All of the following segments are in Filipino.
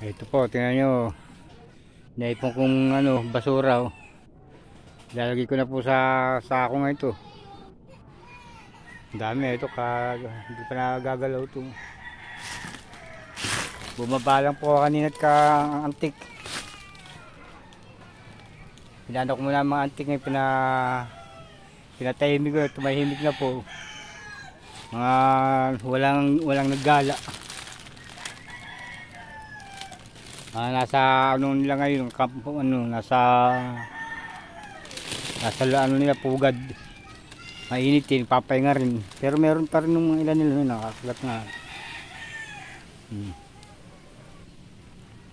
Ito po, tingnan nyo. Naipon kong basura. Oh. Lalagay ko na po sa sako nga ito. Ang dami. Ito, hindi pa nagagalaw ito. Bumaba lang po kanina at ka-antik. Pinano ko muna ang mga antik ngayon. Pinatahimik ko. Tumahimik na po. Mga walang naggala. Nasa nila ngayon, kampo nasa nila pugad. Mainit din, papahinga rin. Pero meron pa rin ng ilan nila nakakalat na.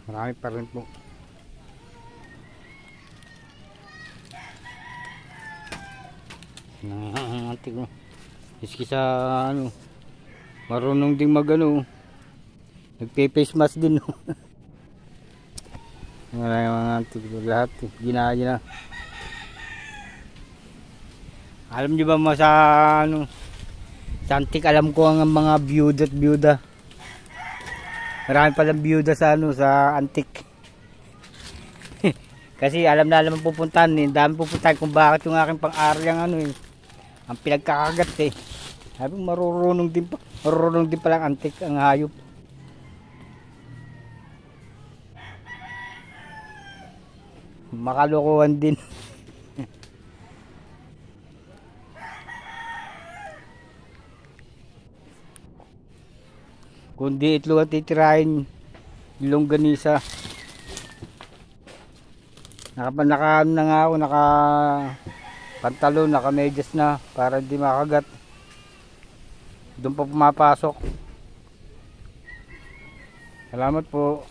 Marami pa rin po. Antik mo. Iski sa marunong ding nagpe-face mask din. Wala yung mga antik lahat. Ginaya na. Alam niyo ba sa sa antik, alam ko ang mga byuda at byuda. Marami palang byuda sa sa antik. Kasi alam na naman pupuntahan dami pupuntahan kung bakit yung aking pang-aral yung ang pinagkakagat Sabi marurunong din pala ang antik ang hayop. Makalukuhan din. Kundi itlog at titirahin yung longganisa. Naka na nga ako, naka pantalon, naka medyas na para hindi makagat. Doon pa pumapasok. Salamat po.